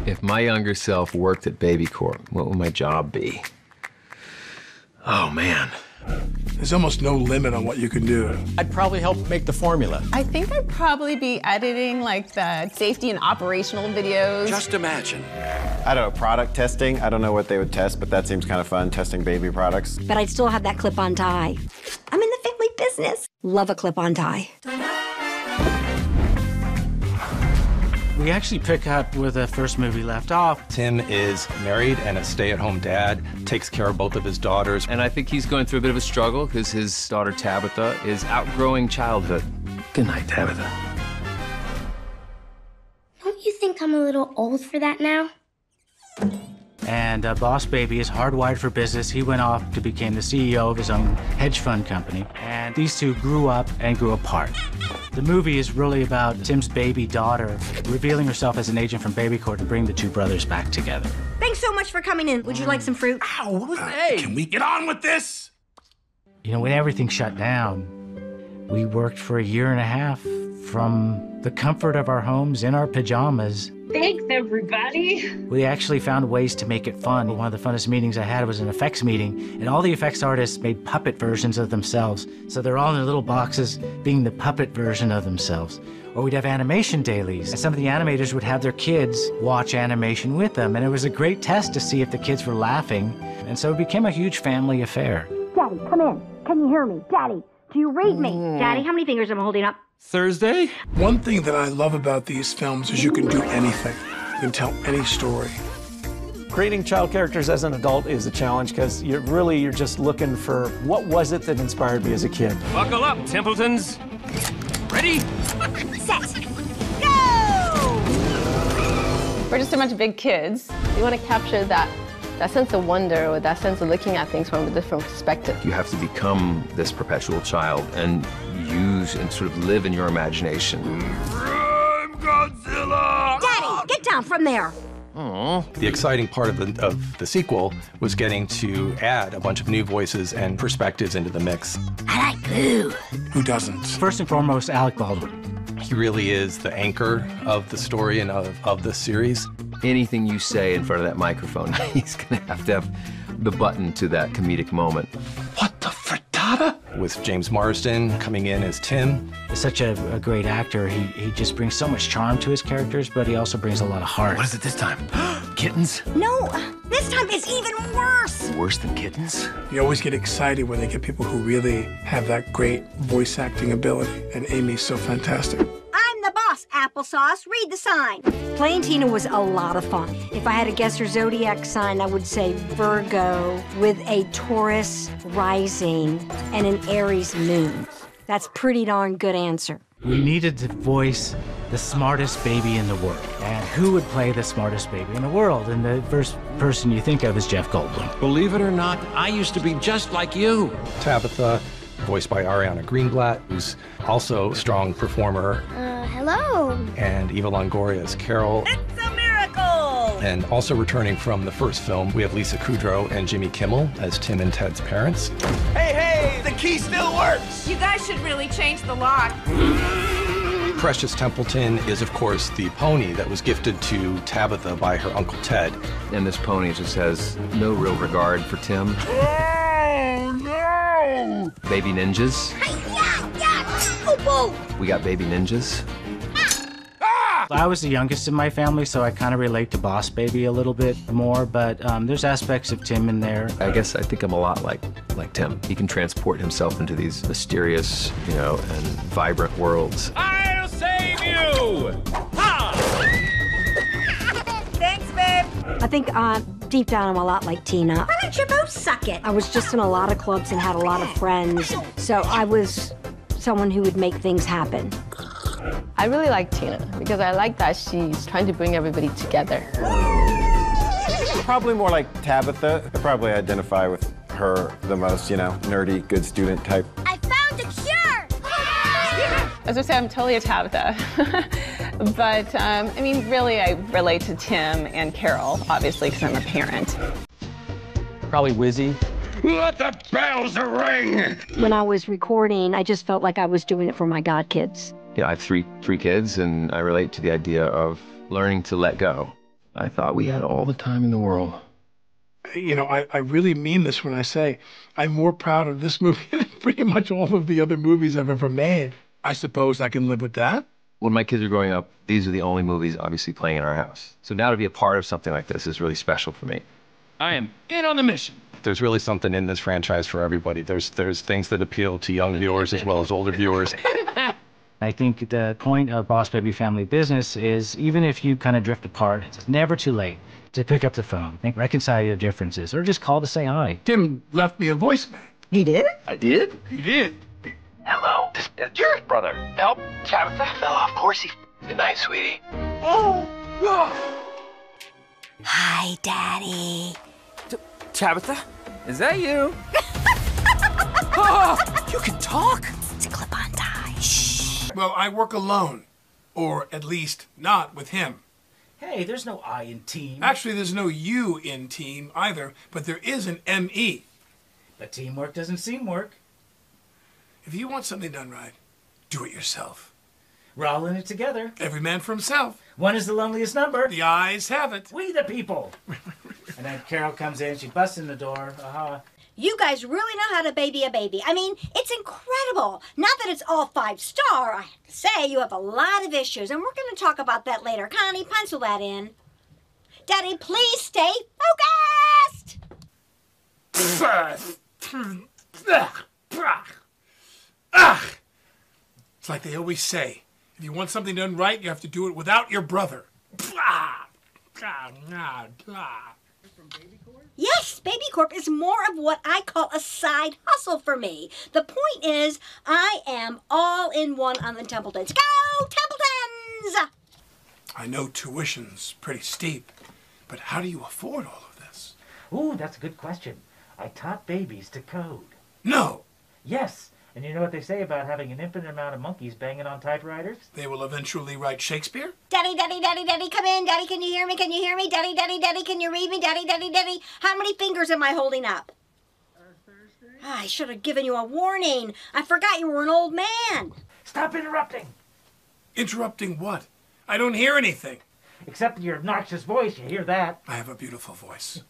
If my younger self worked at Baby Corp, what would my job be? Oh, man. There's almost no limit on what you can do. I'd probably help make the formula. I think I'd probably be editing like the safety and operational videos. Just imagine. I don't know, product testing. I don't know what they would test, but that seems kind of fun, testing baby products. But I'd still have that clip-on tie. I'm in the family business. Love a clip-on tie. We actually pick up where the first movie left off. Tim is married and a stay-at-home dad, takes care of both of his daughters. And I think he's going through a bit of a struggle because his daughter Tabitha is outgrowing childhood. Good night, Tabitha. Don't you think I'm a little old for that now? And Boss Baby is hardwired for business. He went off to become the CEO of his own hedge fund company. And these two grew up and grew apart. The movie is really about Tim's baby daughter revealing herself as an agent from Baby Corp to bring the two brothers back together. Thanks so much for coming in. Would you like some fruit? Ow, what was that? Can we get on with this? You know, when everything shut down, we worked for a year and a half from the comfort of our homes in our pajamas. Thanks, everybody. We actually found ways to make it fun. One of the funnest meetings I had was an effects meeting, and all the effects artists made puppet versions of themselves. So they're all in their little boxes being the puppet version of themselves. Or we'd have animation dailies, and some of the animators would have their kids watch animation with them, and it was a great test to see if the kids were laughing. And so it became a huge family affair. Daddy, come in. Can you hear me? Daddy, do you read me? Daddy, how many fingers am I holding up? Thursday? One thing that I love about these films is you can do anything. You can tell any story. Creating child characters as an adult is a challenge because you're just looking for what was it that inspired me as a kid. Buckle up, Templetons. Ready? Set. Go! We're just a bunch of big kids. We want to capture that sense of wonder or that sense of looking at things from a different perspective. You have to become this perpetual child and use and sort of live in your imagination. I'm Godzilla! Daddy, get down from there. Aww. The exciting part of the sequel was getting to add a bunch of new voices and perspectives into the mix. I like blue. Who doesn't? First and foremost, Alec Baldwin. He really is the anchor of the story and of the series. Anything you say in front of that microphone, he's gonna have to have the button to that comedic moment. What the frittata? With James Marsden coming in as Tim. He's such a great actor. He just brings so much charm to his characters, but he also brings a lot of heart. What is it this time? Kittens? No, this time it's even worse. Worse than kittens? You always get excited when they get people who really have that great voice acting ability, and Amy's so fantastic. I'm the boss, applesauce. Read the sign. Playing Tina was a lot of fun. If I had to guess her zodiac sign, I would say Virgo with a Taurus rising and an Aries moon. That's pretty darn good answer. We needed to voice the smartest baby in the world. And who would play the smartest baby in the world? And the first person you think of is Jeff Goldblum. Believe it or not, I used to be just like you. Tabitha, voiced by Ariana Greenblatt, who's also a strong performer. Hello. And Eva Longoria as Carol. It's a miracle! And also returning from the first film, we have Lisa Kudrow and Jimmy Kimmel as Tim and Ted's parents. Hey, the key still works. You guys should really change the lock. Precious Templeton is, of course, the pony that was gifted to Tabitha by her Uncle Ted. And this pony just has no real regard for Tim. Oh, no! Baby ninjas. Oh, We got baby ninjas. I was the youngest in my family, so I kind of relate to Boss Baby a little bit more, but there's aspects of Tim in there. I guess I think I'm a lot like Tim. He can transport himself into these mysterious, and vibrant worlds. I'll save you! Ha! Thanks, babe. I think deep down I'm a lot like Tina. Why don't you both suck it? I was just in a lot of clubs and had a lot of friends, so I was someone who would make things happen. I really like Tina because I like that she's trying to bring everybody together. Probably more like Tabitha. I probably identify with her the most, nerdy, good student type. I found a cure! As I said, I'm totally a Tabitha. But, really, I relate to Tim and Carol, obviously, because I'm a parent. Probably Wizzy. Let the bells ring! When I was recording, I just felt like I was doing it for my godkids. I have three kids, and I relate to the idea of learning to let go. I thought we had all the time in the world. You know, I really mean this when I say I'm more proud of this movie than pretty much all of the other movies I've ever made. I suppose I can live with that. When my kids were growing up, these are the only movies obviously playing in our house. So now to be a part of something like this is really special for me. I am in on the mission. There's really something in this franchise for everybody. There's things that appeal to young viewers as well as older viewers. I think the point of Boss Baby Family Business is even if you kind of drift apart, it's never too late to pick up the phone, reconcile your differences, or just call to say hi. Tim left me a voicemail. He did? I did? He did. Hello, this is your brother. Help, Tabitha. Oh, of course he Good night, sweetie. Oh. Hi, Daddy. Tabitha, is that you? Oh, you can talk? It's a clip-on tie. Shh. Well, I work alone. Or at least not with him. Hey, there's no I in team. Actually, there's no U in team either, but there is an M-E. But teamwork doesn't seem work. If you want something done right, do it yourself. We're all in it together. Every man for himself. One is the loneliest number. The eyes have it. We the people. And then Carol comes in, she busts in the door. You guys really know how to baby a baby. I mean, it's incredible. Not that it's all 5-star. I have to say, you have a lot of issues, and we're going to talk about that later. Connie, pencil that in. Daddy, please stay focused! It's like they always say, if you want something done right, you have to do it without your brother. Yes, Baby Corp is more of what I call a side hustle for me. The point is, I am all in one on the Templetons. Go, Templetons! I know tuition's pretty steep, but how do you afford all of this? Ooh, that's a good question. I taught babies to code. No! Yes, and you know what they say about having an infinite amount of monkeys banging on typewriters? They will eventually write Shakespeare? Daddy, Daddy, Daddy, Daddy, come in. Daddy, can you hear me? Can you hear me? Daddy, Daddy, Daddy, can you read me? Daddy, Daddy, Daddy, how many fingers am I holding up? Thursday? I should have given you a warning. I forgot you were an old man. Stop interrupting. Interrupting what? I don't hear anything. Except your obnoxious voice, you hear that. I have a beautiful voice.